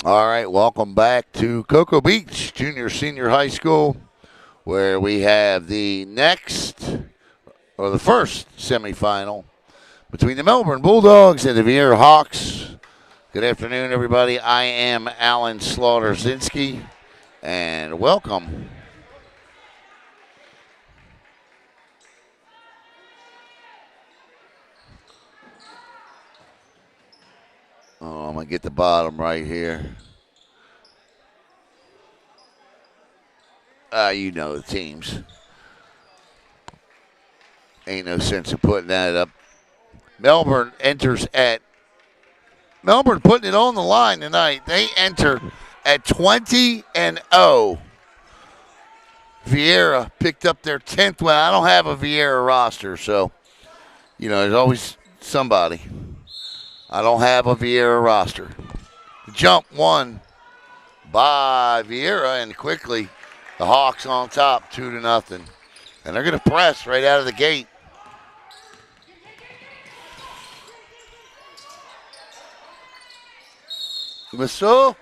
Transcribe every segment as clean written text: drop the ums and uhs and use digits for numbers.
All right, welcome back to Cocoa Beach Junior Senior High School, where we have the first semifinal between the Melbourne Bulldogs and the Viera Hawks. Good afternoon, everybody. I am Alan Slaughter-Zinski, and welcome. Oh, I'm going to get the bottom right here. You know the teams. Ain't no sense in putting that up. Melbourne putting it on the line tonight. They enter at 20-0. Viera picked up their 10th win. I don't have a Viera roster, so, there's always somebody. I don't have a Viera roster. The jump won by Viera, and quickly the Hawks on top, 2-0. And they're going to press right out of the gate. Whistle.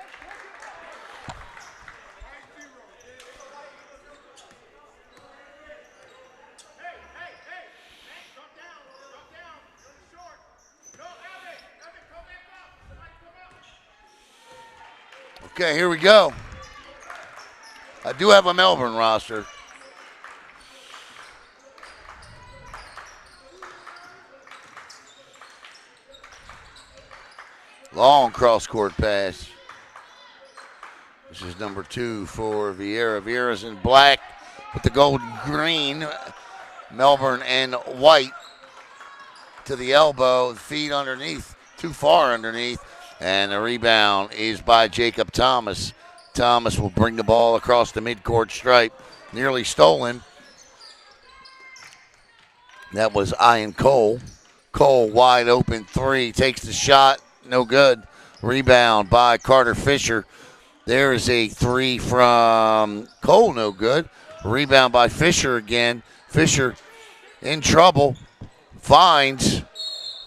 Okay, here we go. I do have a Melbourne roster. Long cross-court pass. This is number 2 for Viera. Viera's in black with the gold and green. Melbourne in white to the elbow. Feet underneath. Too far underneath. And the rebound is by Jacob Thomas. Thomas will bring the ball across the midcourt stripe. Nearly stolen. That was Ian Cole. Cole wide open three. Takes the shot. No good. Rebound by Carter Fisher. There is a three from Cole. No good. Rebound by Fisher again. Fisher in trouble. Finds.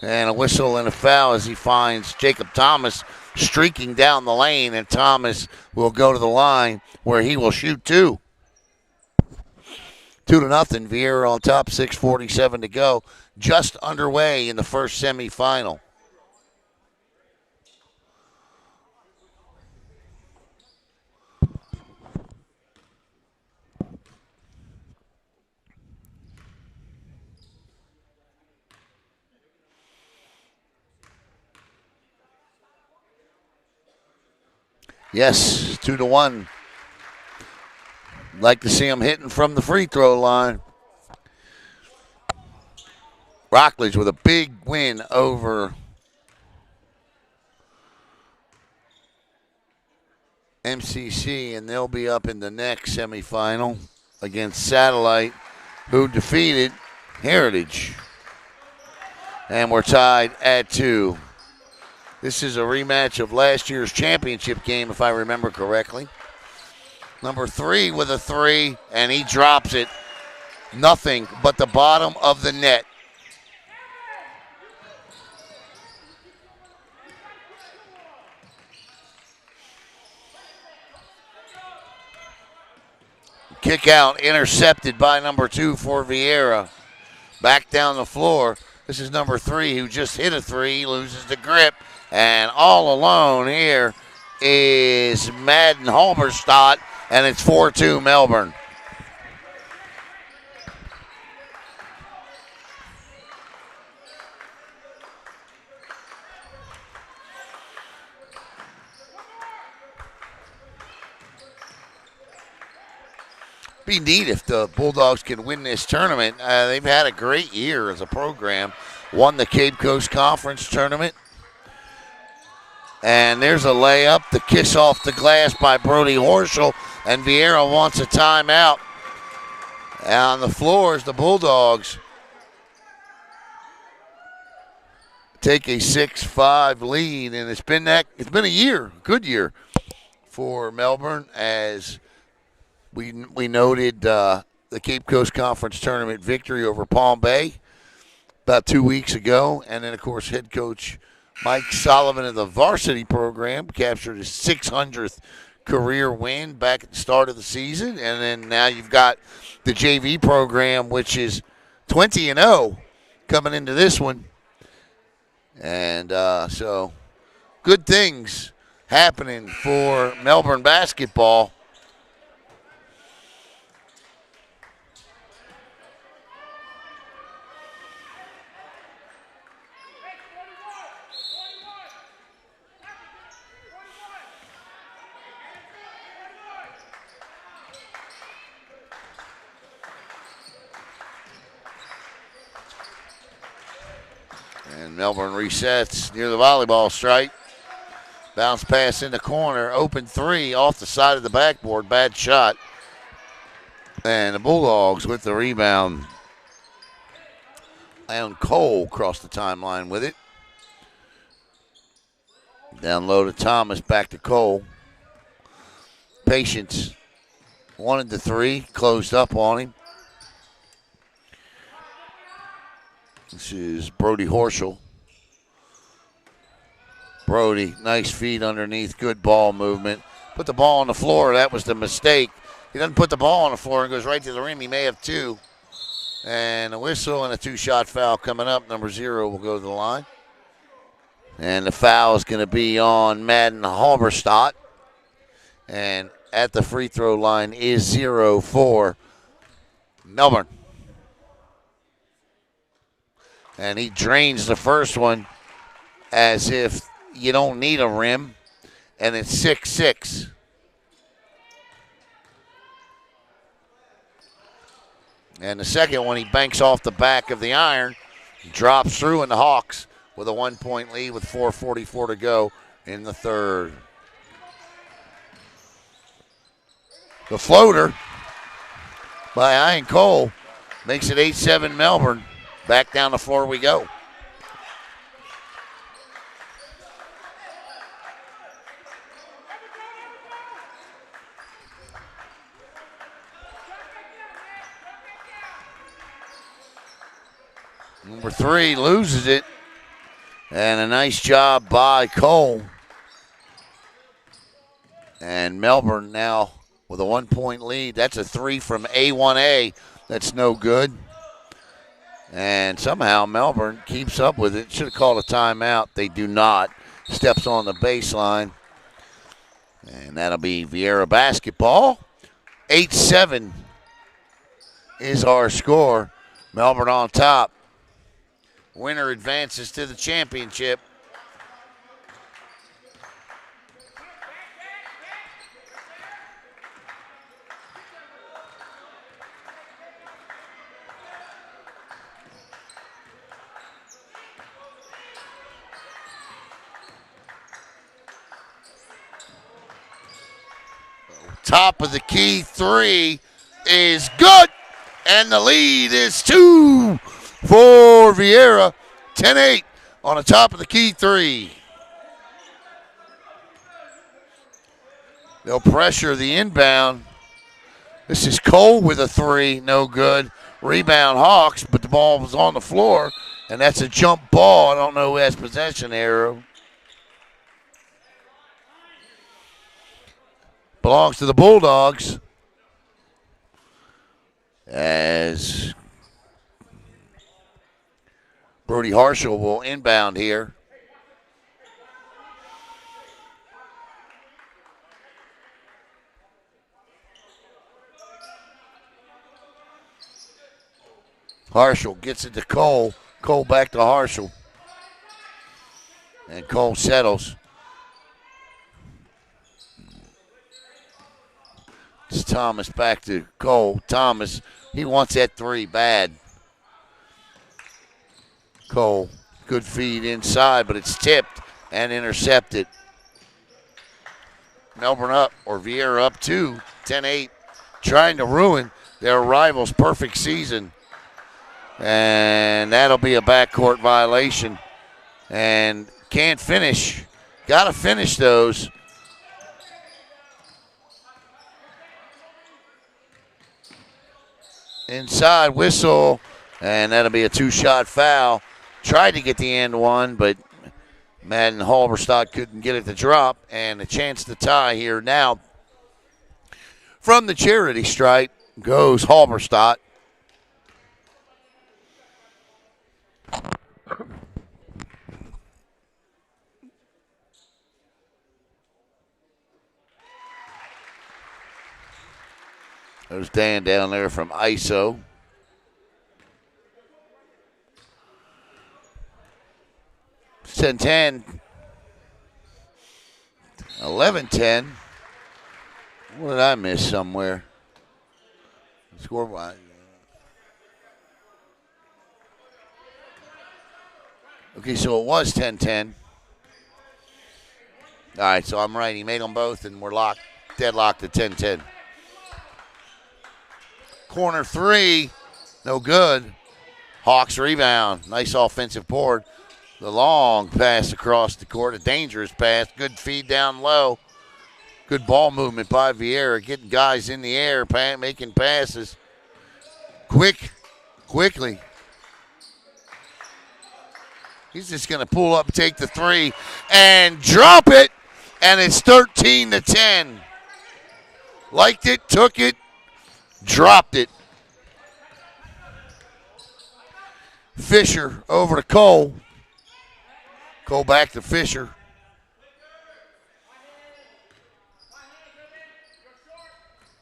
And a whistle and a foul as he finds Jacob Thomas streaking down the lane. And Thomas will go to the line where he will shoot two. 2-0. Viera on top. 6:47 to go. Just underway in the first semifinal. Yes, 2-1. Like to see him hitting from the free throw line. Rockledge with a big win over MCC, and they'll be up in the next semifinal against Satellite, who defeated Heritage. And we're tied at 2. This is a rematch of last year's championship game, if I remember correctly. Number 3 with a 3, and he drops it. Nothing but the bottom of the net. Kick out, intercepted by number 2 for Viera. Back down the floor. This is number 3 who just hit a 3, loses the grip. And all alone here is Madden Halberstadt, and it's 4-2 Melbourne. Be neat if the Bulldogs can win this tournament. They've had a great year as a program. Won the Cape Coast Conference tournament. And there's a layup, the kiss off the glass by Brody Horschel, and Viera wants a timeout. And on the floor is the Bulldogs. Take a 6-5 lead, and it's been a year, good year for Melbourne, as we noted the Cape Coast Conference tournament victory over Palm Bay about 2 weeks ago, and then of course head coach Mike Sullivan of the varsity program captured his 600th career win back at the start of the season. And then now you've got the JV program, which is 20-0 coming into this one. And so good things happening for Melbourne basketball. And Melbourne resets near the volleyball stripe. Bounce pass in the corner. Open three off the side of the backboard. Bad shot. And the Bulldogs with the rebound. And Cole crossed the timeline with it. Down low to Thomas. Back to Cole. Patience. Wanted the three. Closed up on him. This is Brody Horschel. Brody, nice feet underneath, good ball movement. Put the ball on the floor, that was the mistake. He doesn't put the ball on the floor and goes right to the rim. He may have two. And a whistle and a two-shot foul coming up. Number 0 will go to the line. And the foul is going to be on Madden Halberstadt. And at the free throw line is 0 for Melbourne. And he drains the first one as if you don't need a rim, and it's 6-6. And the second one, he banks off the back of the iron, drops through, and the Hawks with a 1-point lead with 4:44 to go in the third. The floater by Ian Cole makes it 8-7 Melbourne. Back down the floor we go. Number 3 loses it. And a nice job by Cole. And Melbourne now with a 1-point lead. That's a 3 from A1A. That's no good. And somehow Melbourne keeps up with it. Should have called a timeout. They do not. Steps on the baseline. And that'll be Viera basketball. 8-7 is our score. Melbourne on top. Winner advances to the championship. Top of the key 3 is good. And the lead is 2 for Viera. 10-8 on the top of the key 3. They'll pressure the inbound. This is Cole with a 3, no good. Rebound Hawks, but the ball was on the floor, and that's a jump ball. I don't know who has possession arrow. Belongs to the Bulldogs. As Brody Horschel will inbound here. Horschel gets it to Cole. Cole back to Horschel. And Cole settles. It's Thomas back to Cole. Thomas, he wants that 3 bad. Cole, good feed inside, but it's tipped and intercepted. Melbourne up, or Viera up 2, 10-8, trying to ruin their rival's perfect season. And that'll be a backcourt violation. And can't finish. Got to finish those. Inside whistle, and that'll be a 2-shot foul. Tried to get the and one, but Madden Halberstadt couldn't get it to drop, and a chance to tie here now. From the charity stripe goes Halberstadt. There's Dan down there from ISO. It's 10-10. 11-10. What did I miss somewhere? Scoreboard. Okay, so it was 10-10. All right, so I'm right. He made them both, and we're deadlocked at 10-10. Corner three, no good. Hawks rebound. Nice offensive board. The long pass across the court, a dangerous pass. Good feed down low. Good ball movement by Viera, getting guys in the air, making passes. Quickly. He's just going to pull up, take the three, and drop it, and it's 13-10. Liked it, took it, dropped it. Fisher over to Cole. Cole back to Fisher.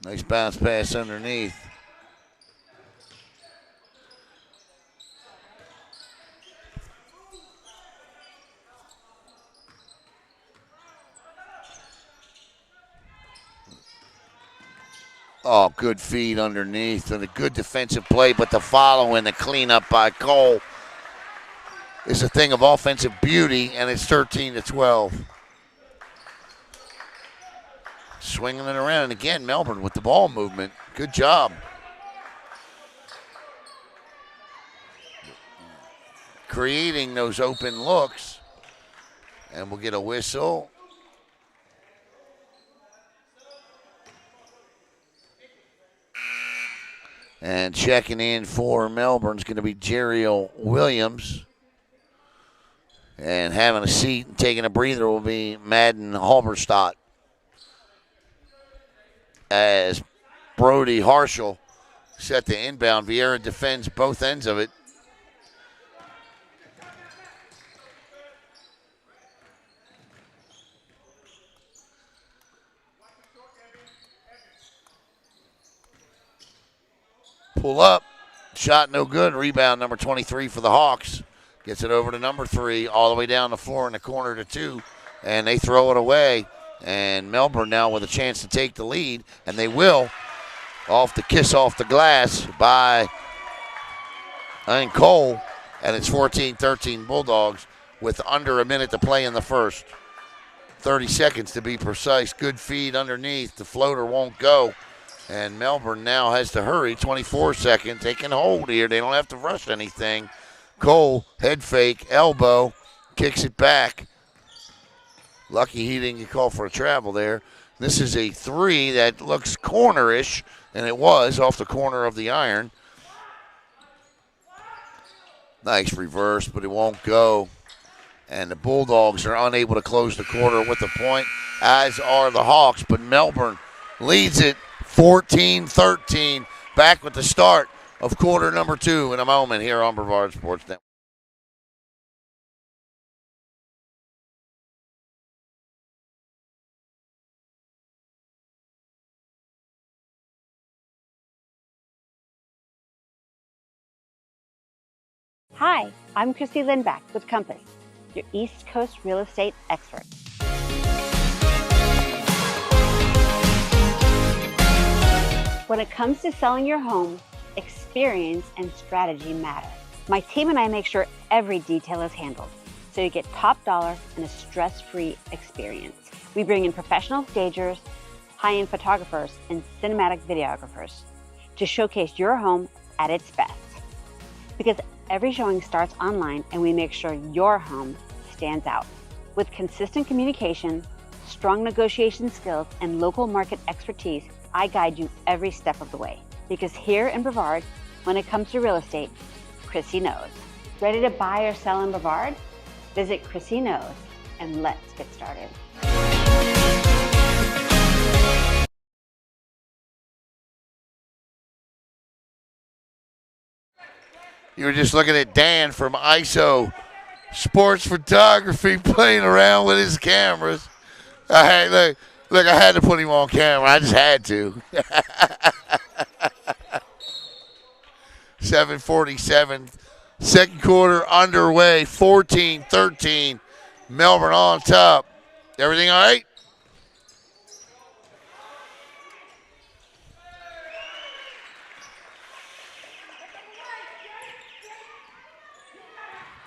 Nice bounce pass underneath. Oh, good feed underneath and a good defensive play, but the follow and the cleanup by Cole is a thing of offensive beauty, and it's 13-12. Swinging it around, and again, Melbourne with the ball movement. Good job. Creating those open looks, and we'll get a whistle. And checking in for Melbourne is going to be Jeriel Williams. And having a seat and taking a breather will be Madden Halberstadt. As Brody Harshall set the inbound, Viera defends both ends of it. Pull up, shot no good. Rebound number 23 for the Hawks. Gets it over to number 3, all the way down the floor in the corner to 2, and they throw it away. And Melbourne now with a chance to take the lead, and they will. Off the kiss off the glass by Cole, and it's 14-13 Bulldogs with under a minute to play in the first. 30 seconds to be precise. Good feed underneath. The floater won't go. And Melbourne now has to hurry. 24 seconds. They can hold here. They don't have to rush anything. Cole, head fake, elbow, kicks it back. Lucky he didn't get called for a travel there. This is a three that looks cornerish, and it was off the corner of the iron. Nice reverse, but it won't go. And the Bulldogs are unable to close the quarter with a point, as are the Hawks. But Melbourne leads it 14-13. Back with the start of quarter number 2 in a moment here on Brevard Sports Network. Hi, I'm Christy Lindback with Compass, your East Coast real estate expert. When it comes to selling your home, experience and strategy matter. My team and I make sure every detail is handled, so you get top dollar and a stress-free experience. We bring in professional stagers, high-end photographers, and cinematic videographers to showcase your home at its best. Because every showing starts online, and we make sure your home stands out. With consistent communication, strong negotiation skills, and local market expertise, I guide you every step of the way. Because here in Brevard, when it comes to real estate, Chrissy knows. Ready to buy or sell in Brevard? Visit ChrissyKnows and let's get started. You were just looking at Dan from ISO Sports Photography playing around with his cameras. Look, I had to put him on camera. I just had to. 7:47, second quarter underway, 14-13. Melbourne on top. Everything all right?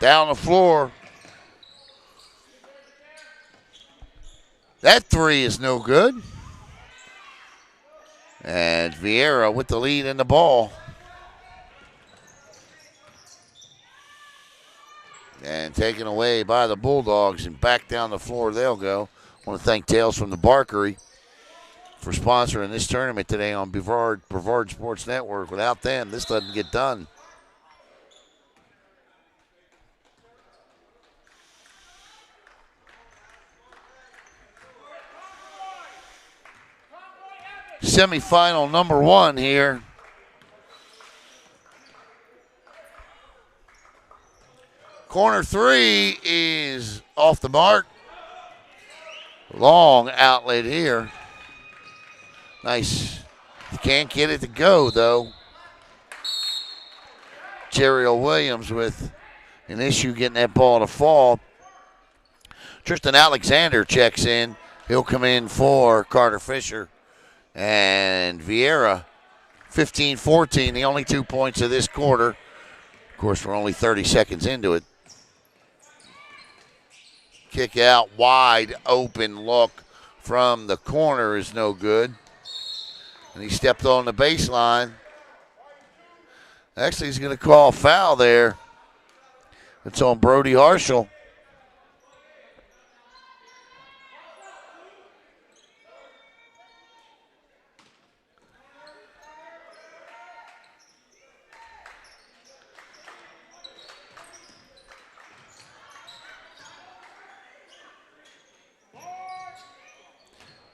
Down the floor. That three is no good. And Viera with the lead in the ball. And taken away by the Bulldogs, and back down the floor they'll go. I want to thank Tales from the Barkery for sponsoring this tournament today on Brevard Sports Network. Without them, this doesn't get done. Semifinal number one here. Corner three is off the mark. Long outlet here. Nice. You can't get it to go, though. Jerry Williams with an issue getting that ball to fall. Tristan Alexander checks in. He'll come in for Carter Fisher. And Viera, 15-14, the only 2 points of this quarter. Of course, we're only 30 seconds into it. Kick out, wide open look from the corner is no good. And he stepped on the baseline. Actually, he's going to call a foul there. It's on Brody Harshall.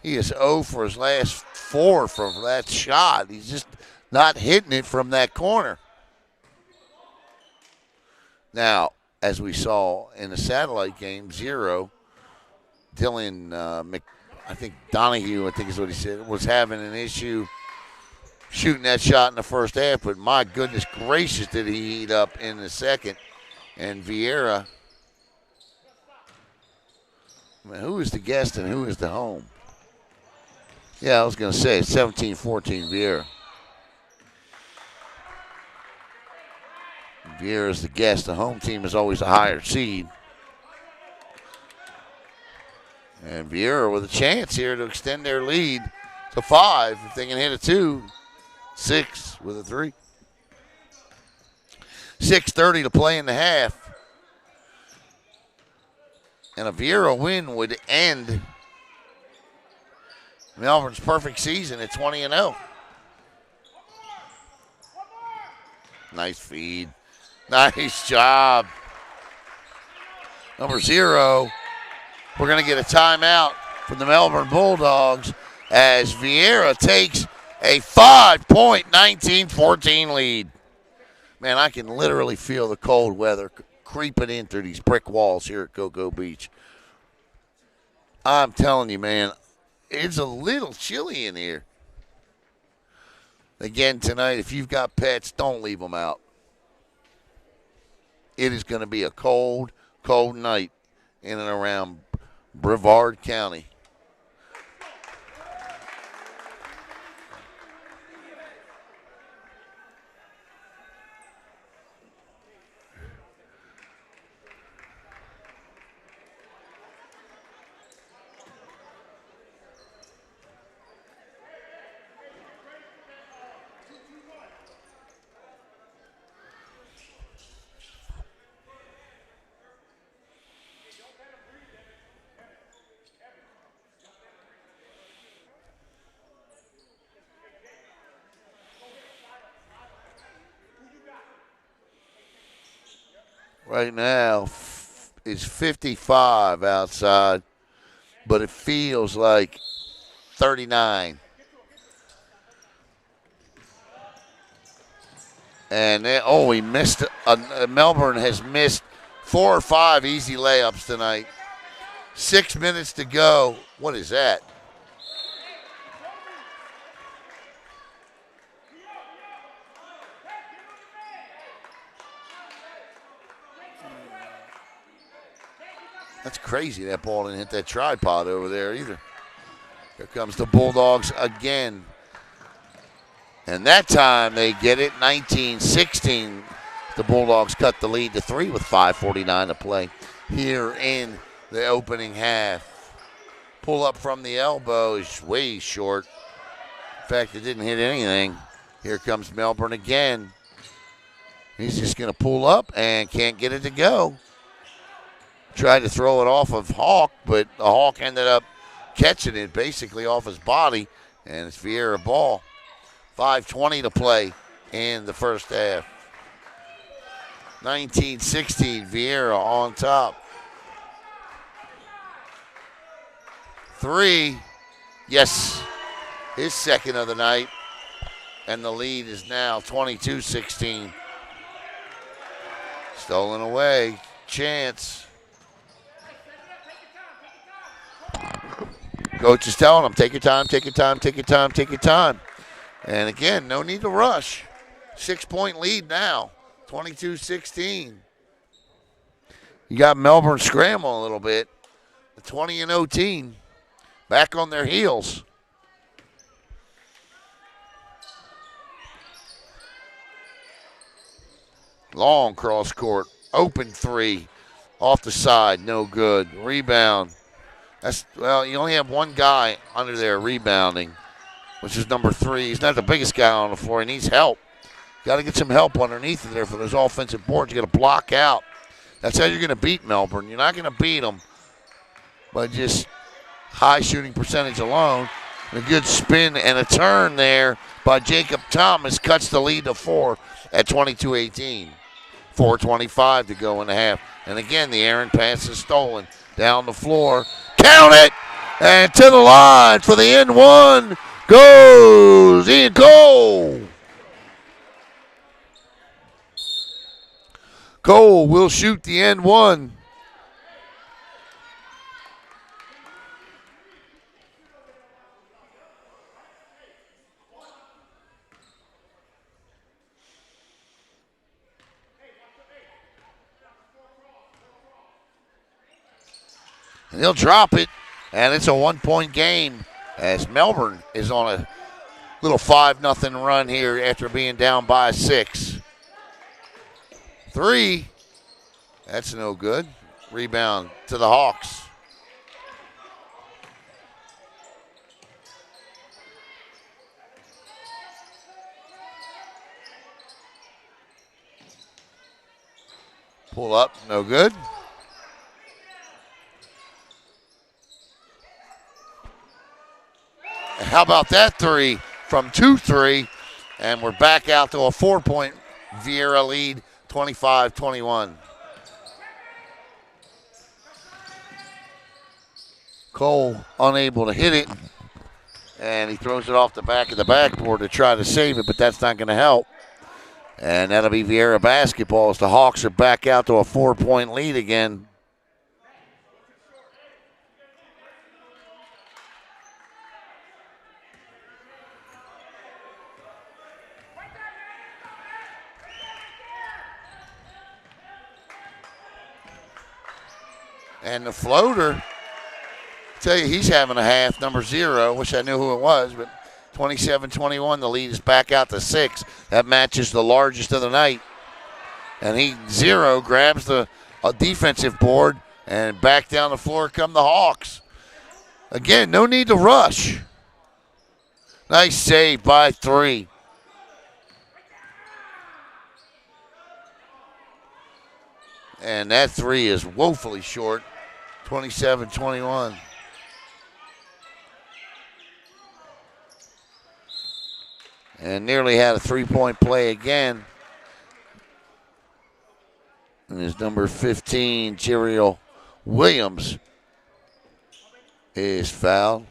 He is 0 for his last 4 from that shot. He's just not hitting it from that corner. Now, as we saw in the satellite game, 0, Dylan I think Donahue, I think is what he said, was having an issue shooting that shot in the first half, but my goodness gracious did he heat up in the second. And Viera, who is the guest and who is the home? Yeah, I was going to say 17-14 Viera. Viera is the guest. The home team is always a higher seed. And Viera with a chance here to extend their lead to 5 if they can hit a 2. 6 with a 3. 6:30 to play in the half. And a Viera win would end Melbourne's perfect season at 20-0. Nice feed. Nice job. Number 0. We're going to get a timeout from the Melbourne Bulldogs as Viera takes a 5-point 19-14 lead. Man, I can literally feel the cold weather creeping in through these brick walls here at Cocoa Beach. I'm telling you, man, it's a little chilly in here. Again, tonight, if you've got pets, don't leave them out. It is going to be a cold, cold night in and around Brevard County. Right now, is 55 outside, but it feels like 39. And he missed. Melbourne has missed 4 or 5 easy layups tonight. 6 minutes to go. What is that? That's crazy. That ball didn't hit that tripod over there either. Here comes the Bulldogs again. And that time they get it, 19-16. The Bulldogs cut the lead to 3 with 5:49 to play here in the opening half. Pull up from the elbow is way short. In fact, it didn't hit anything. Here comes Melbourne again. He's just going to pull up and can't get it to go. Tried to throw it off of Hawk, but the Hawk ended up catching it basically off his body, and it's Viera ball. 5:20 to play in the first half. 19-16, Viera on top. 3, yes, his second of the night, and the lead is now 22-16. Stolen away, chance. Coach is telling him, take your time, take your time, take your time, take your time. And again, no need to rush. 6-point lead now, 22-16. You got Melbourne scrambling a little bit. The 20-0 team back on their heels. Long cross court, open 3, off the side, no good. Rebound. You only have one guy under there rebounding, which is number 3. He's not the biggest guy on the floor. He needs help. Got to get some help underneath there for those offensive boards. You got to block out. That's how you're going to beat Melbourne. You're not going to beat them by just high shooting percentage alone. And a good spin and a turn there by Jacob Thomas cuts the lead to 4 at 22-18. 4:25 to go in the half. And again, the errant pass is stolen. Down the floor. Count it! And to the line for the N.1 goes Ian Cole. Cole will shoot the N.1. And he'll drop it, and it's a 1-point game as Melbourne is on a little 5-0 run here after being down by 6. 3, that's no good. Rebound to the Hawks. Pull up, no good. And how about that 3 from 2-3? And we're back out to a 4-point Viera lead, 25-21. Cole unable to hit it, and he throws it off the back of the backboard to try to save it, but that's not going to help. And that'll be Viera basketball as the Hawks are back out to a 4-point lead again. And the floater, I tell you, he's having a half, number 0. Wish I knew who it was, but 27-21, the lead is back out to 6. That matches the largest of the night. And 0 grabs the defensive board, and back down the floor come the Hawks. Again, no need to rush. Nice save by 3. And that 3 is woefully short, 27-21. And nearly had a 3-point play again. And his number 15, Jeriel Williams, is fouled.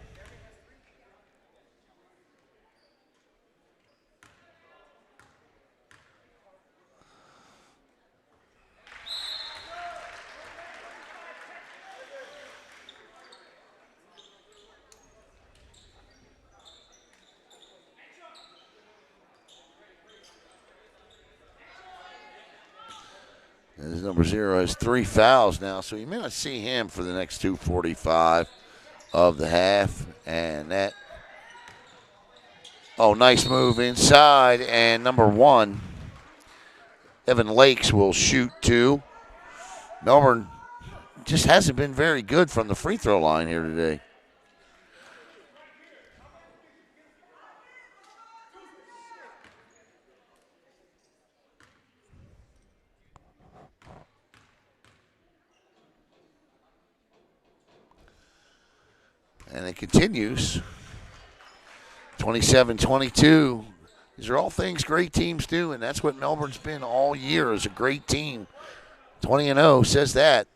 And his number 0 has 3 fouls now, so you may not see him for the next 2:45 of the half. And that, nice move inside. And number 1, Evan Lakes, will shoot 2. Melbourne just hasn't been very good from the free throw line here today. And it continues. 27-22. These are all things great teams do, and that's what Melbourne's been all year, is a great team. 20-0 says that.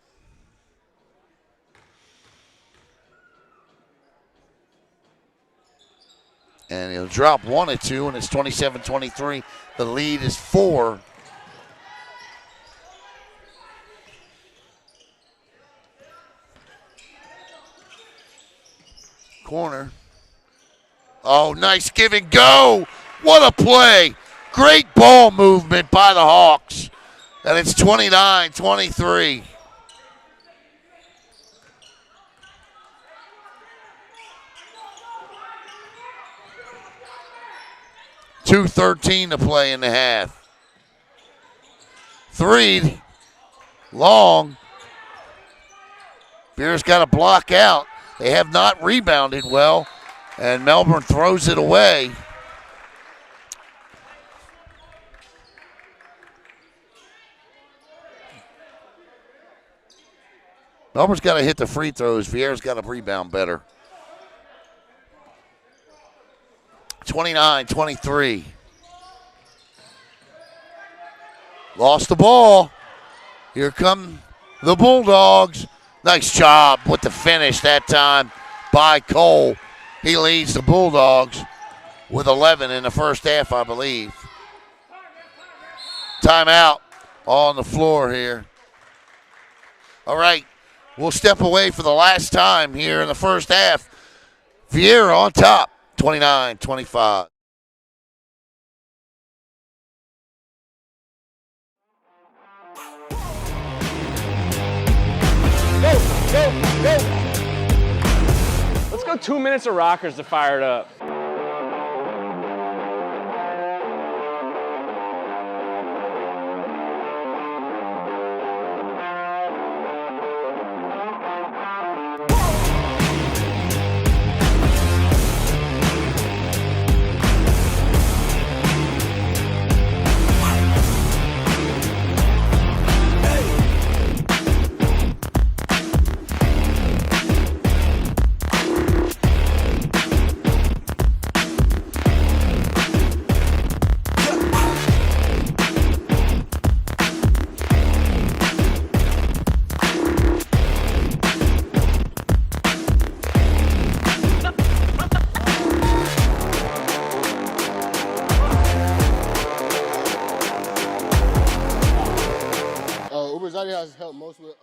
And he'll drop 1 or 2, and it's 27-23. The lead is 4. Corner. Oh, nice give and go. What a play. Great ball movement by the Hawks. And it's 29-23. .2:13 to play in the half. 3, long. Viera's got a block out. They have not rebounded well, and Melbourne throws it away. Melbourne's got to hit the free throws. Viera's got to rebound better. 29-23. Lost the ball. Here come the Bulldogs. Nice job with the finish that time by Cole. He leads the Bulldogs with 11 in the first half, I believe. Timeout on the floor here. All right, we'll step away for the last time here in the first half. Viera on top, 29-25. Go. Let's go 2 minutes of rockers to fire it up. Has helped most with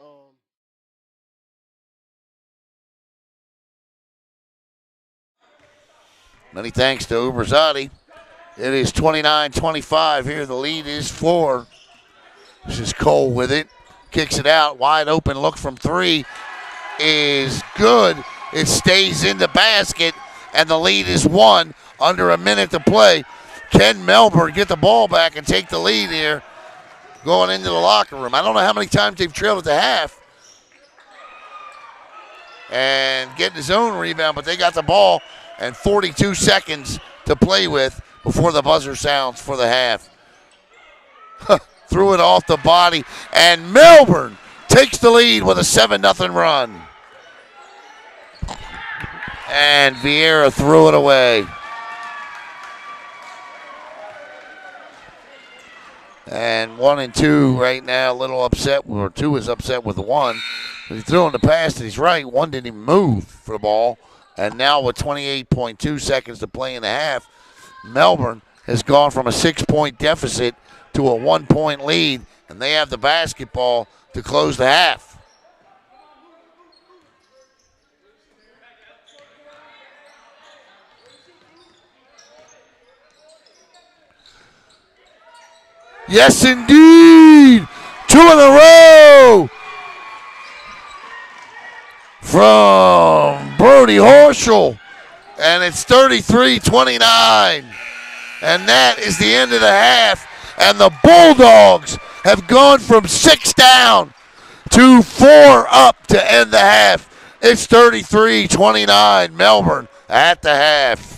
Many thanks to Uberzati. It is 29-25 here. The lead is 4. This is Cole with it. Kicks it out. Wide open look from 3 is good. It stays in the basket, and the lead is 1. Under a minute to play. Can Melbourne get the ball back and take the lead here going into the locker room? I don't know how many times they've trailed at the half. And getting his own rebound, but they got the ball and 42 seconds to play with before the buzzer sounds for the half. Threw it off the body, and Melbourne takes the lead with a 7-0 run. And Viera threw it away. And 1 and 2 right now, a little upset, or 2 is upset with the 1. He threw him the pass to his right. 1 didn't even move for the ball. And now with 28.2 seconds to play in the half, Melbourne has gone from a 6-point deficit to a 1-point lead, and they have the basketball to close the half. Yes, indeed. 2 in a row from Brody Horschel. And it's 33-29. And that is the end of the half. And the Bulldogs have gone from 6 down to 4 up to end the half. It's 33-29, Melbourne at the half.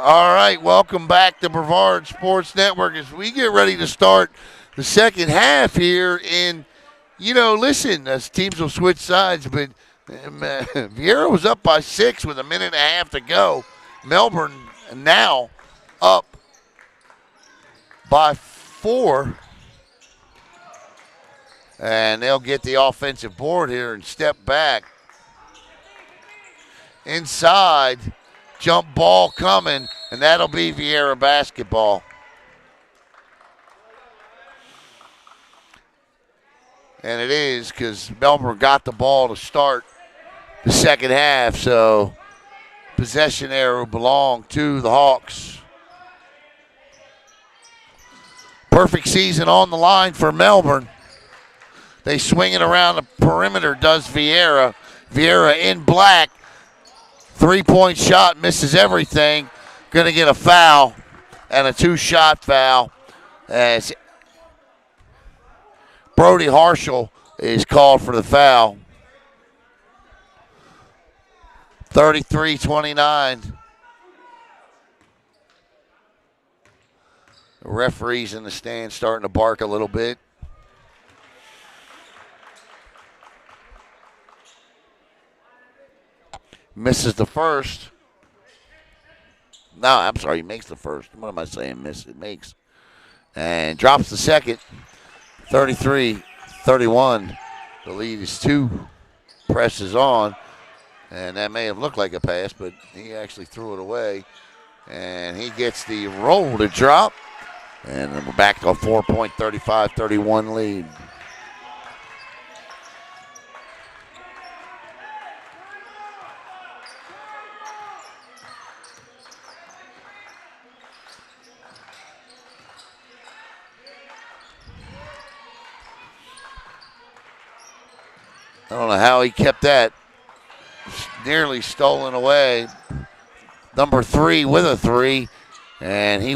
All right, welcome back to Brevard Sports Network as we get ready to start the second half here. And, listen, as teams will switch sides, but Viera was up by 6 with a minute and a half to go. Melbourne now up by 4. And they'll get the offensive board here and step back. Inside, jump ball coming, and that'll be Viera basketball. And it is because Melbourne got the ball to start the second half, so possession arrow belonged to the Hawks. Perfect season on the line for Melbourne. They swing it around the perimeter, does Viera. Viera in black. 3-point shot, misses everything. Going to get a foul and a 2-shot foul as Brody Harshall is called for the foul. 33-29. The referees in the stands starting to bark a little bit. Misses the first. No, I'm sorry, he makes the first. What am I saying? Makes. And drops the second. 33-31. The lead is 2. Presses on. And that may have looked like a pass, but he actually threw it away. And he gets the roll to drop. And then we're back to a 4-point, 35-31 lead. I don't know how he kept that. Nearly stolen away. Number 3 with a 3. And he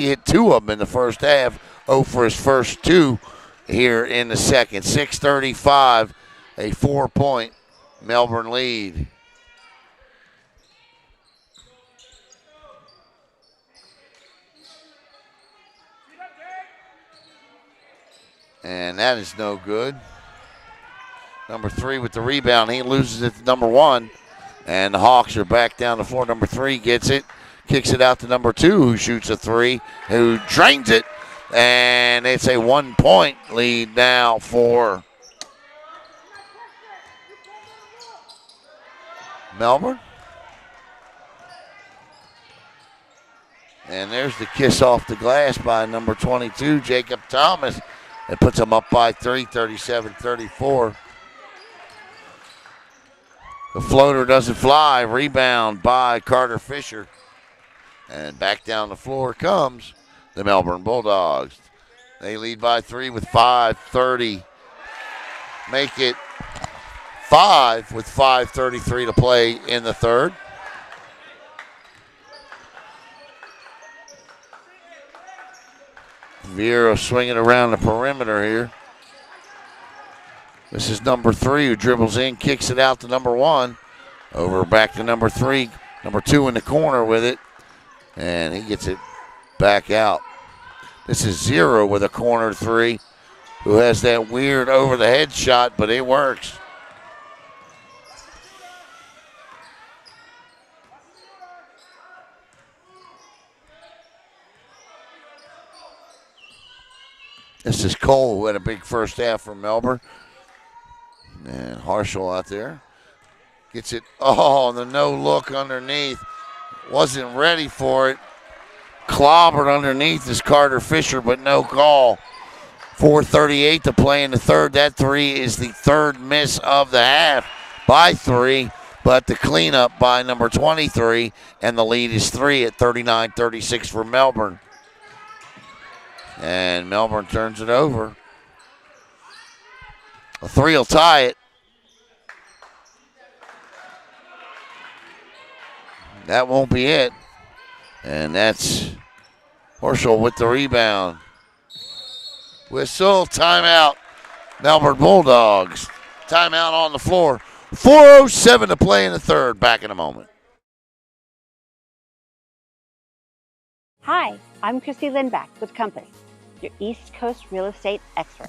hit 2 of them in the first half. 0 for his first 2 here in the second. 6:35, a 4-point Melbourne lead. And that is no good. Number 3 with the rebound. He loses it to number 1. And the Hawks are back down the floor. Number 3 gets it. Kicks it out to number 2, who shoots a 3, who drains it. And it's a 1-point lead now for Melbourne. And there's the kiss off the glass by number 22, Jacob Thomas. It puts them up by 3, 37-34. The floater doesn't fly. Rebound by Carter Fisher. And back down the floor comes the Melbourne Bulldogs. They lead by 3 with 5:30. Make it 5 with 5:33 to play in the third. Viera swinging around the perimeter here. This is number 3 who dribbles in, kicks it out to number 1. Over back to number 3. Number 2 in the corner with it. And he gets it back out. This is 0 with a corner 3, who has that weird over-the-head shot, but it works. This is Cole, who had a big first half for Melbourne. And Harshall out there. Gets it. Oh, the no-look underneath. Wasn't ready for it. Clobbered underneath is Carter Fisher, but no call. 4:38 to play in the third. That 3 is the third miss of the half by 3, but the cleanup by number 23, and the lead is 3 at 39-36 for Melbourne. And Melbourne turns it over. A 3 will tie it. That won't be it. And that's Horschel with the rebound. Whistle, timeout. Melbourne Bulldogs. Timeout on the floor. 4:07 to play in the third. Back in a moment. Hi, I'm Christy Lindback with Compass, your East Coast real estate expert.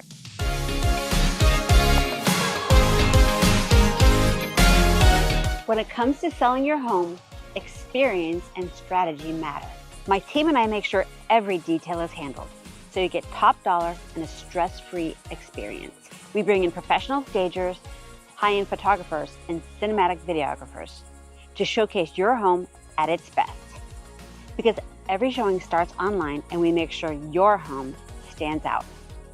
When it comes to selling your home, experience and strategy matter. My team and I make sure every detail is handled, so you get top dollar and a stress-free experience. We bring in professional stagers, high-end photographers, and cinematic videographers to showcase your home at its best. Because every showing starts online and we make sure your home stands out.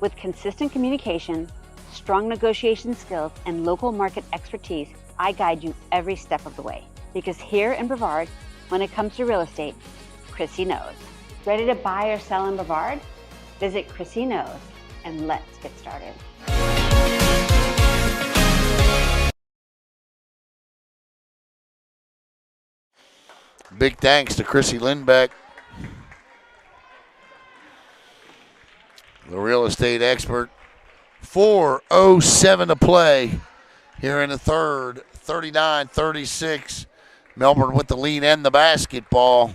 With consistent communication, strong negotiation skills, and local market expertise, I guide you every step of the way. Because here in Brevard, when it comes to real estate, Chrissy knows. Ready to buy or sell in Brevard? Visit Chrissy Knows and let's get started. Big thanks to Chrissy Lindbeck, the real estate expert. 4:07 to play here in the third. 39-36. Melbourne with the lead and the basketball.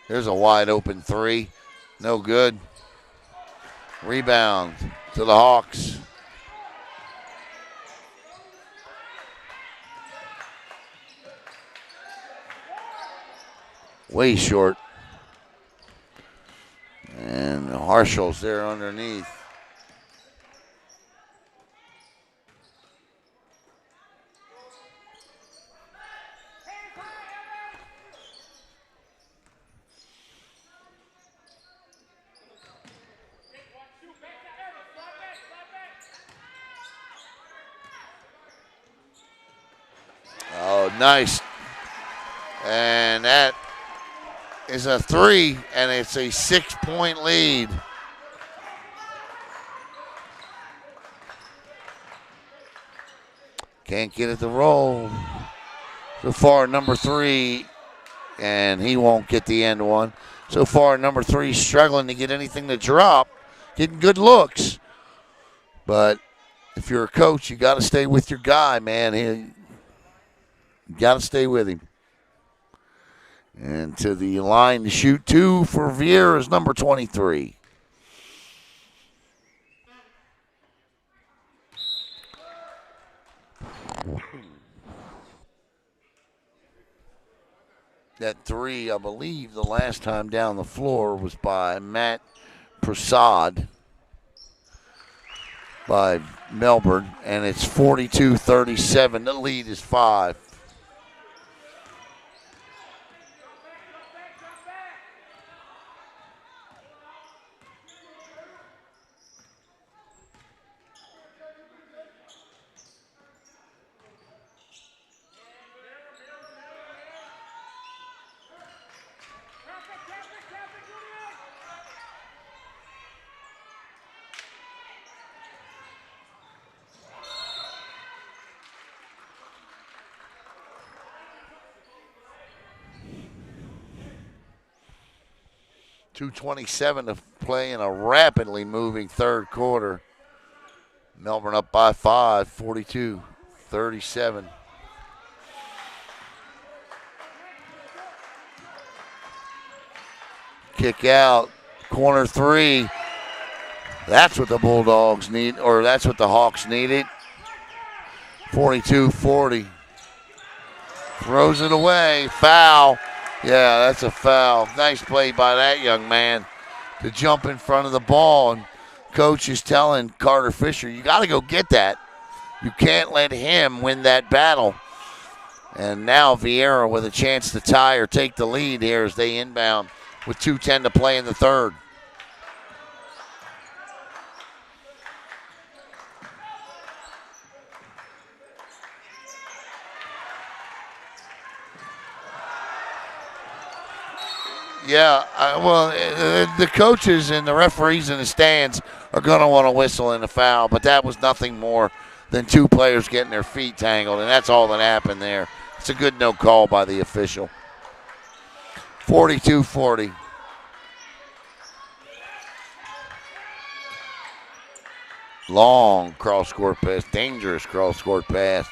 There's a wide open three. No good. Rebound to the Hawks. Way short. And Harshall's there underneath. Oh, nice. And that is a three, and it's a 6-point lead. Can't get it to roll. So far, number three, and he won't get the end one. So far, number three struggling to get anything to drop, getting good looks. But if you're a coach, you got to stay with your guy, man. You got to stay with him. And to the line to shoot two for Viera is number 23. That three, I believe, the last time down the floor was by Matt Prasad by Melbourne, and it's 42-37. The lead is 5. .227 to play in a rapidly moving third quarter. Melbourne up by 5, 42-37. Kick out, corner three. That's what the Bulldogs need, or that's what the Hawks needed. 42-40. Throws it away, foul. Yeah, that's a foul. Nice play by that young man to jump in front of the ball. And coach is telling Carter Fisher, you got to go get that. You can't let him win that battle. And now Viera with a chance to tie or take the lead here as they inbound with 2:10 to play in the third. Yeah, the coaches and the referees in the stands are going to want to whistle in the foul, but that was nothing more than two players getting their feet tangled, and that's all that happened there. It's a good no call by the official. 42-40. Long cross-court pass, dangerous cross-court pass.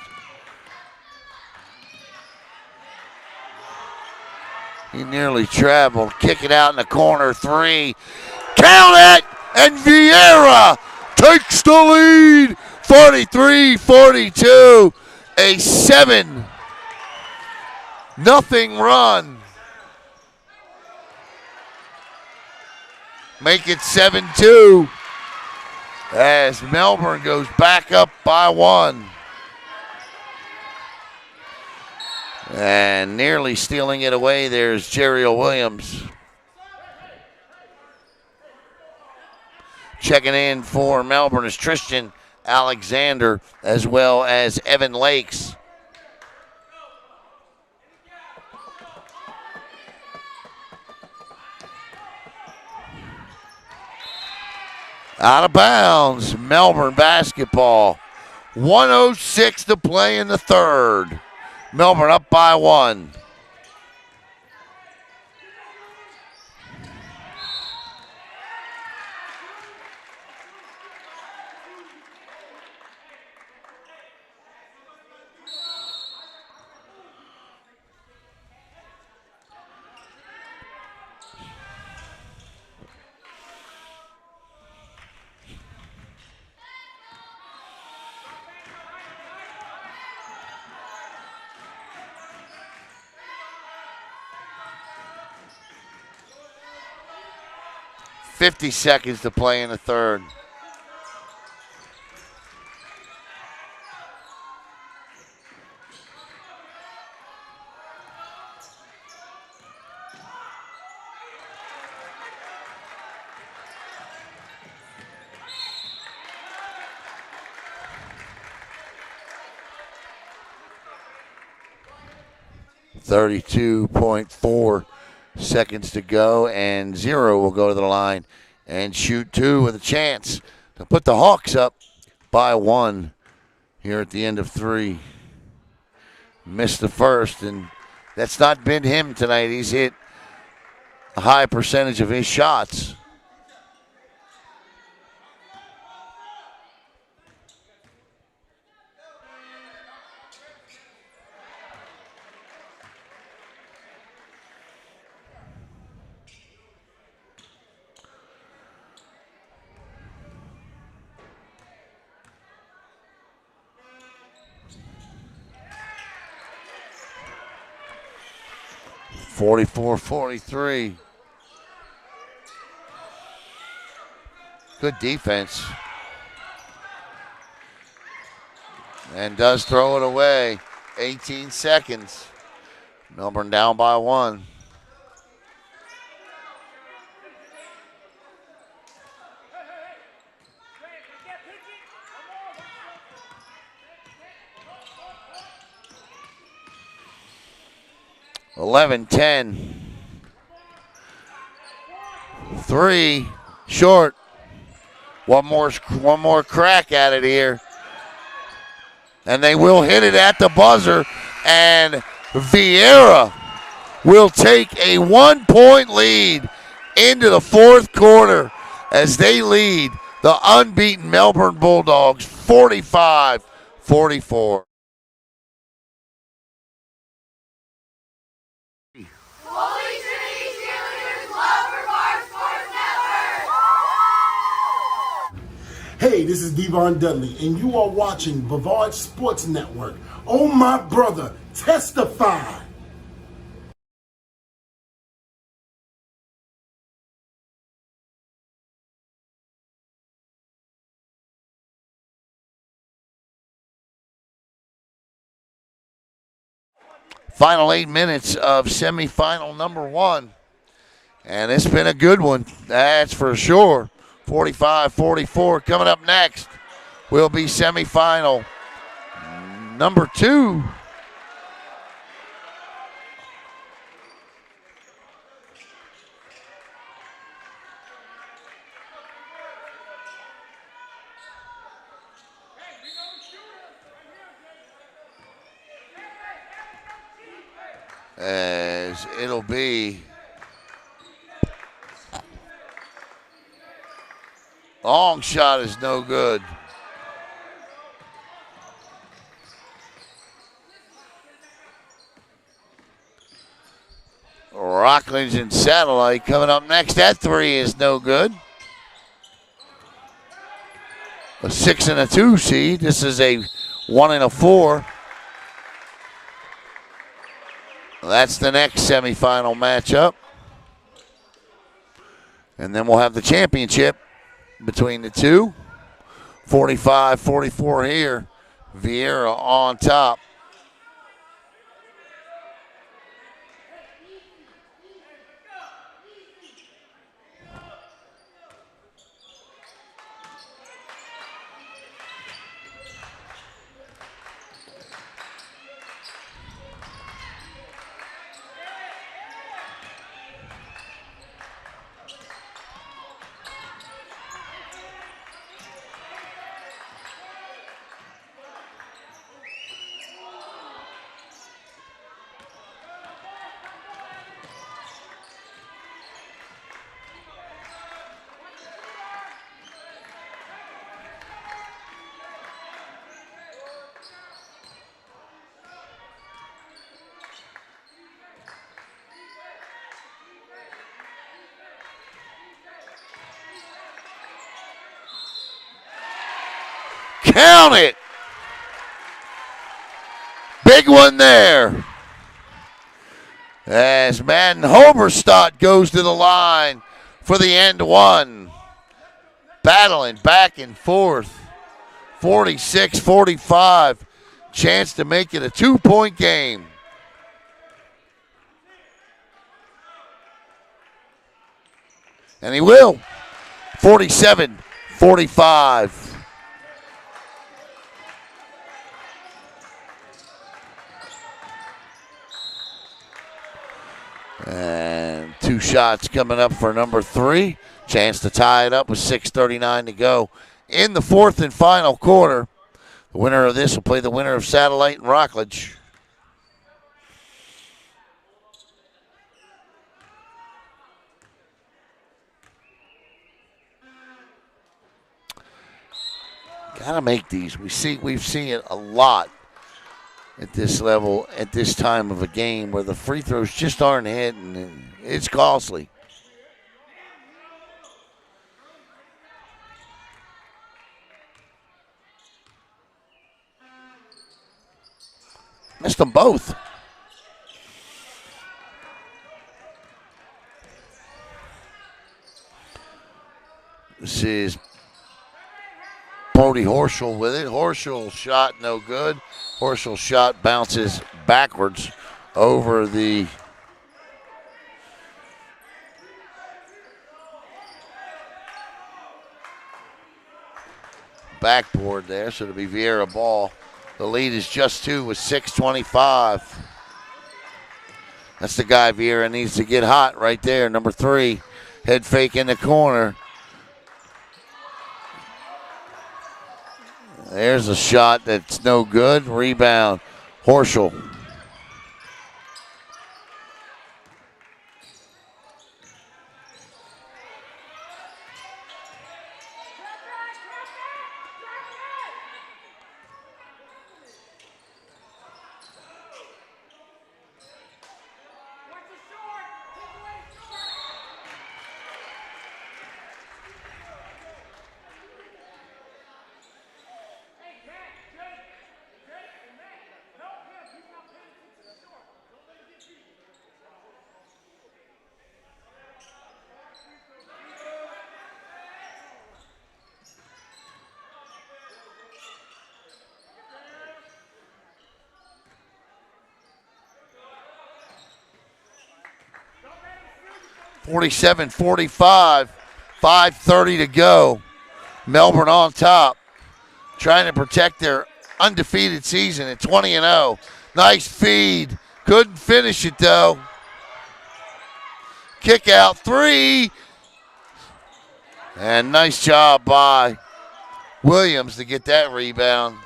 He nearly traveled. Kick it out in the corner. 3. Count it! And Viera takes the lead. 43-42. A 7-0 run. Make it 7-2 as Melbourne goes back up by 1. And nearly stealing it away, there's Jeriel Williams. Checking in for Melbourne is Tristan Alexander as well as Evan Lakes. Out of bounds, Melbourne basketball. 1:06 to play in the third. Melbourne up by 1. .50 seconds to play in the third. .32.4 seconds to go, and 0 will go to the line and shoot 2 with a chance to put the Hawks up by 1 here at the end of 3. Missed the first, and that's not been him tonight. He's hit a high percentage of his shots. .44-43. Good defense. And does throw it away. 18 seconds. Melbourne down by 1. .11-10. 3 short. One more crack at it here. And they will hit it at the buzzer. And Viera will take a 1-point lead into the fourth quarter as they lead the unbeaten Melbourne Bulldogs 45-44. Hey, this is Devon Dudley, and you are watching Brevard Sports Network. Oh, my brother, testify. Final 8 minutes of semifinal number 1. And it's been a good one, that's for sure. 45-44. Coming up next will be semifinal number 2. As it'll be long shot is no good. Rockledge and Satellite coming up next. That 3 is no good. A 6 and a 2 seed. This is a 1 and a 4. That's the next semifinal matchup. And then we'll have the championship between the two. 45-44 here. Viera on top. Count it. Big one there. As Madden Hoberstadt goes to the line for the end one. Battling back and forth. 46-45. Chance to make it a 2-point game. And he will. 47-45. And 2 shots coming up for number 3. Chance to tie it up with 6:39 to go in the 4th and final quarter. The winner of this will play the winner of Satellite and Rockledge. Gotta make these. We've seen it a lot at this level, at this time of a game, where the free throws just aren't hitting, and it's costly. Missed them both. This is Brody Horschel with it. Horschel shot no good. Horschel shot bounces backwards over the backboard there, so it'll be Viera ball. The lead is just 2 with 6:25. That's the guy Viera needs to get hot right there, number 3. Head fake in the corner. There's a shot that's no good. Rebound, Horschel. (47-45), 5:30 to go. Melbourne on top, trying to protect their undefeated season at 20-0. Nice feed. Couldn't finish it, though. Kick out 3. And nice job by Williams to get that rebound.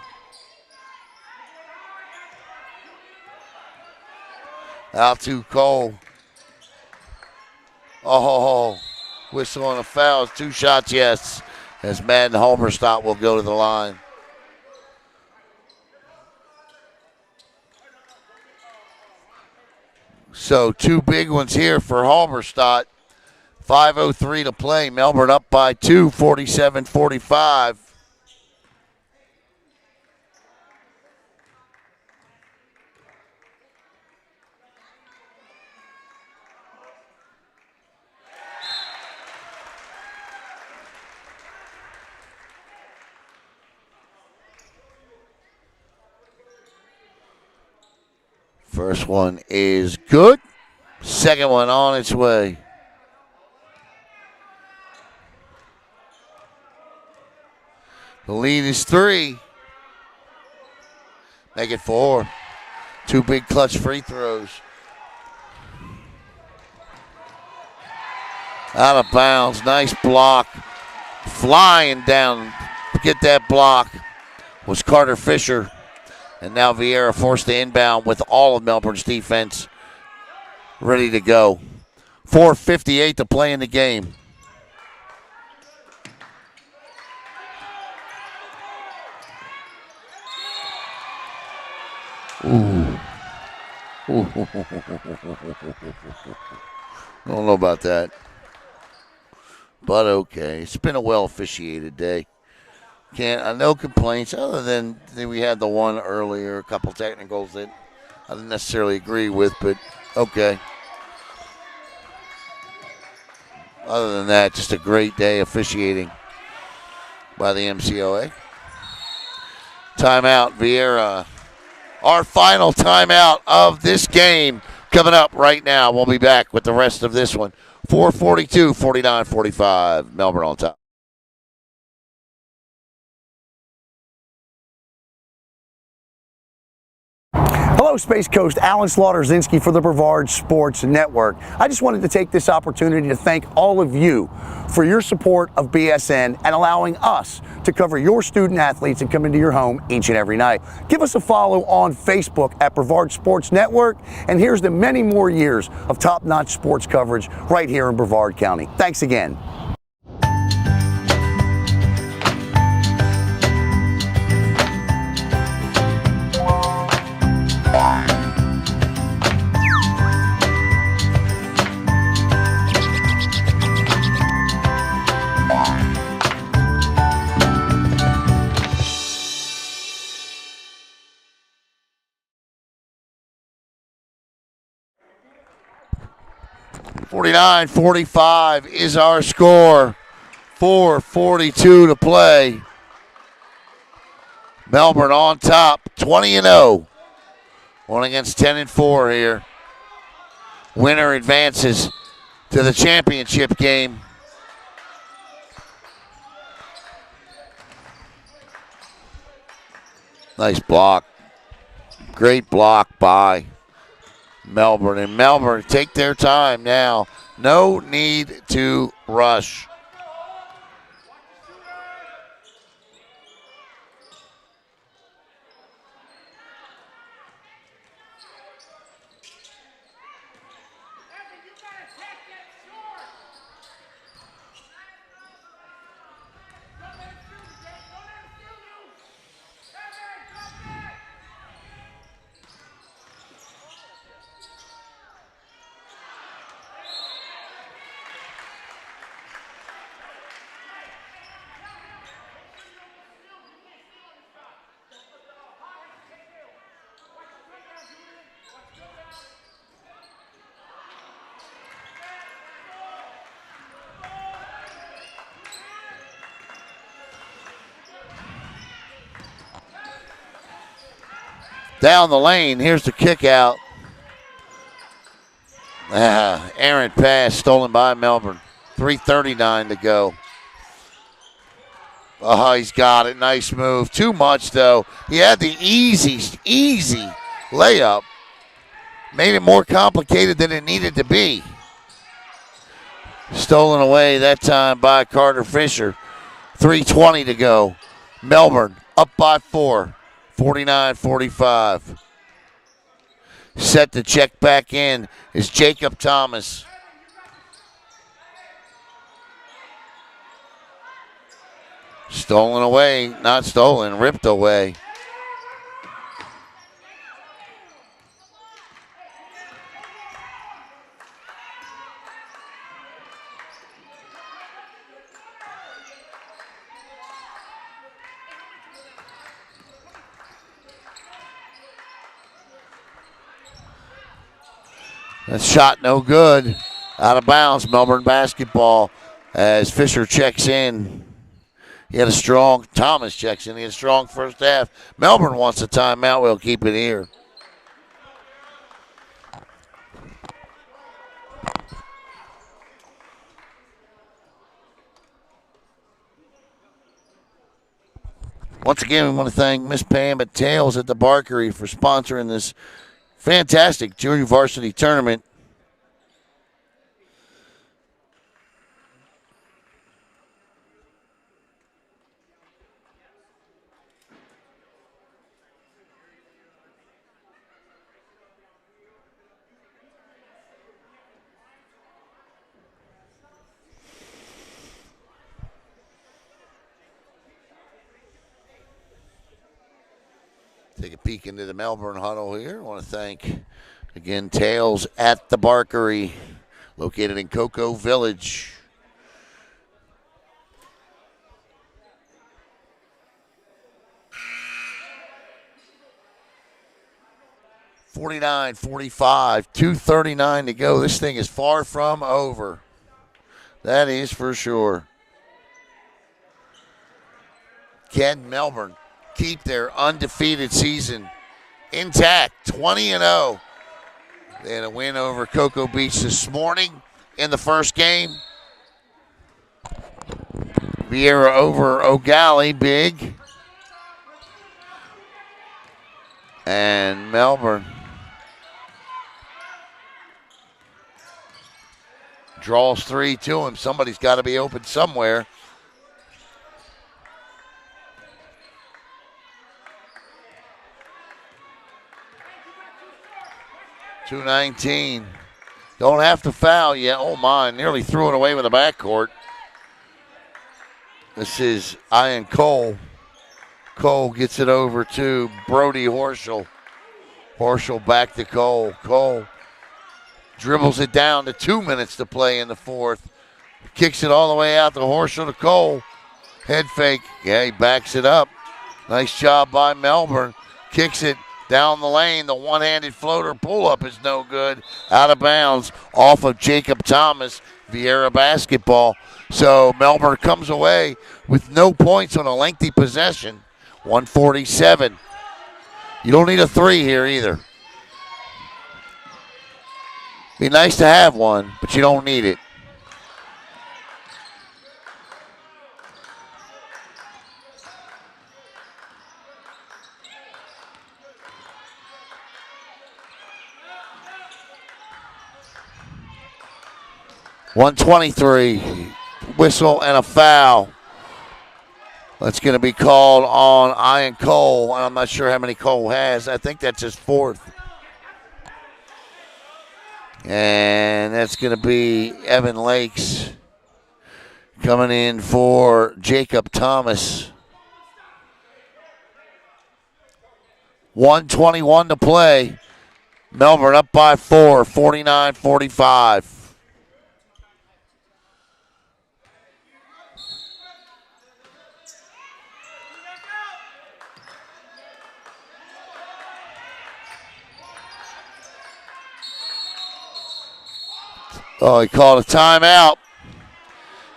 Out to Cole. Oh, whistle on a foul. 2 shots, yes, as Madden Hoberstadt will go to the line. So 2 big ones here for Halberstadt. 5:03 to play. Melbourne up by 2, 47-45. First one is good. Second one on its way. The lead is 3. Make it 4. 2 big clutch free throws. Out of bounds. Nice block. Flying down to get that block was Carter Fisher. And now Viera forced to inbound with all of Melbourne's defense ready to go. 4:58 to play in the game. Ooh. I don't know about that. But okay. It's been a well officiated day. No complaints other than we had the one earlier, a couple technicals that I didn't necessarily agree with, but okay. Other than that, just a great day officiating by the MCOA. Timeout, Viera. Our final timeout of this game coming up right now. We'll be back with the rest of this one. 4:42, 49-45. Melbourne on top. Hello, Space Coast. Alan Slaughter-Zinski for the Brevard Sports Network. I just wanted to take this opportunity to thank all of you for your support of BSN and allowing us to cover your student athletes and come into your home each and every night. Give us a follow on Facebook at Brevard Sports Network, and here's to many more years of top-notch sports coverage right here in Brevard County. Thanks again. $49-45 is our score. 4:42 to play. Melbourne on top, 20-0. One against 10-4 here. Winner advances to the championship game. Nice block. Great block by Melbourne. And Melbourne take their time now. No need to rush. Down the lane, here's the kick out. Errant pass stolen by Melbourne. 3:39 to go. Oh, he's got it. Nice move. Too much, though. He had the easy layup. Made it more complicated than it needed to be. Stolen away that time by Carter Fisher. 3:20 to go. Melbourne up by 4. 49-45. Set to check back in is Jacob Thomas. Stolen away, not stolen, ripped away. That shot no good. Out of bounds, Melbourne basketball as Fisher checks in. Thomas checks in. He had a strong first half. Melbourne wants a timeout. We'll keep it here. Once again, we want to thank Miss Pam at Tails at the Barkery for sponsoring this fantastic junior varsity tournament. Take a peek into the Melbourne huddle here. I want to thank, again, Tails at the Barkery, located in Cocoa Village. (49-45), 2:39 to go. This thing is far from over. That is for sure. Can Melbourne keep their undefeated season intact, 20-0. They had a win over Cocoa Beach this morning in the first game. Viera over O'Galley, big. And Melbourne draws 3 to him. Somebody's got to be open somewhere. .219. Don't have to foul yet. Oh, my. Nearly threw it away with the backcourt. This is Ian Cole. Cole gets it over to Brody Horschel. Horschel back to Cole. Cole dribbles it down to 2 minutes to play in the fourth. Kicks it all the way out to Horschel to Cole. Head fake. Yeah, he backs it up. Nice job by Melbourne. Kicks it down the lane. The one-handed floater pull-up is no good. Out of bounds off of Jacob Thomas. Viera basketball. So Melbourne comes away with no points on a lengthy possession. 147. You don't need a 3 here either. Be nice to have one, but you don't need it. .123, whistle and a foul. That's going to be called on Ian Cole. I'm not sure how many Cole has. I think that's his 4th. And that's going to be Evan Lakes coming in for Jacob Thomas. 1:21 to play. Melbourne up by 4, 49-45. Oh, he called a timeout.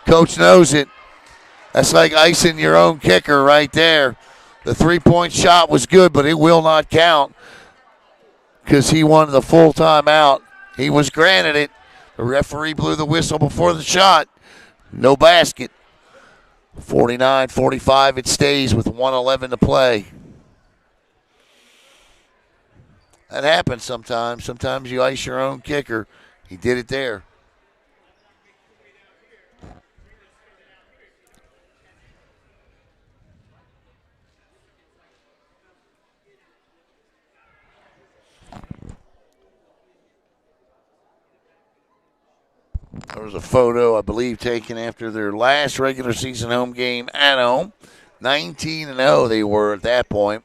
Coach knows it. That's like icing your own kicker right there. The three-point shot was good, but it will not count because he wanted the full timeout. He was granted it. The referee blew the whistle before the shot. No basket. 49-45 it stays with 1:11 to play. That happens sometimes. Sometimes you ice your own kicker. He did it there. There was a photo, I believe, taken after their last regular season home game at home. 19-0 they were at that point.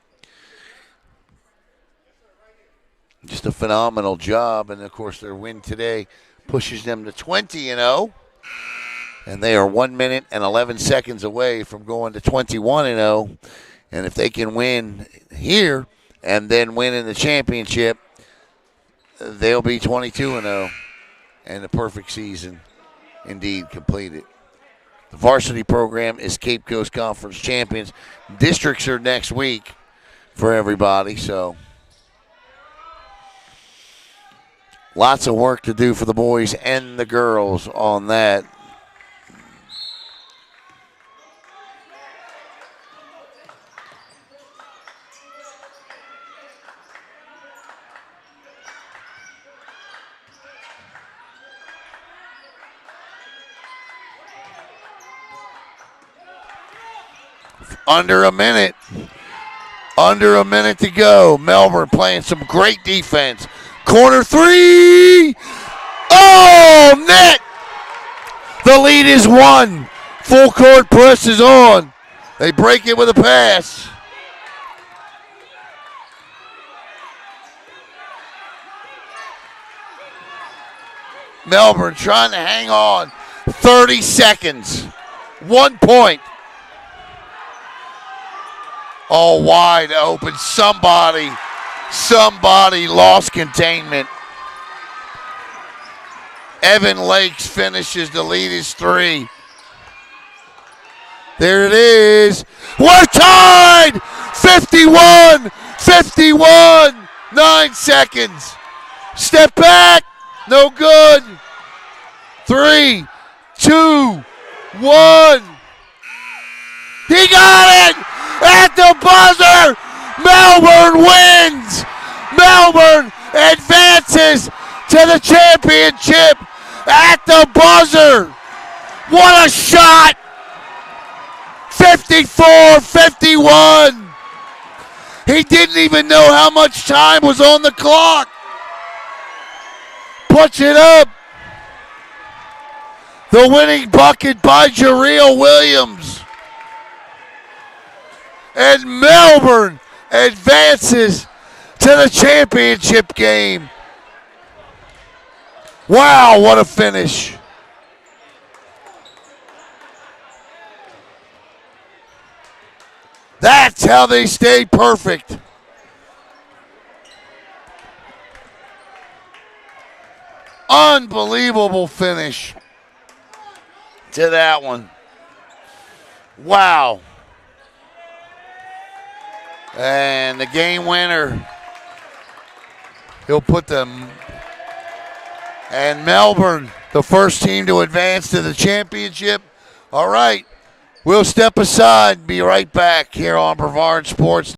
Just a phenomenal job. And, of course, their win today pushes them to 20-0. And they are 1 minute and 11 seconds away from going to 21-0. And if they can win here and then win in the championship, they'll be 22-0, and the perfect season indeed completed. The varsity program is Cape Coast Conference champions. Districts are next week for everybody, so lots of work to do for the boys and the girls on that. Under a minute to go. Melbourne playing some great defense. Corner three. Oh, net. The lead is 1. Full court press is on. They break it with a pass. Melbourne trying to hang on. 30 seconds. 1 point. All wide open. Somebody lost containment. Evan Lakes finishes. The lead is 3. There it is. We're tied. 51. 9 seconds. Step back. No good. 3, 2, 1. He got it. At the buzzer, Melbourne wins. Melbourne advances to the championship at the buzzer. What a shot. 54-51. He didn't even know how much time was on the clock. Puts it up. The winning bucket by Jarrell Williams. And Melbourne advances to the championship game. Wow, what a finish. That's how they stay perfect. Unbelievable finish to that one. Wow. And the game winner, he'll put them. And Melbourne, the first team to advance to the championship. All right, we'll step aside and be right back here on Brevard Sports.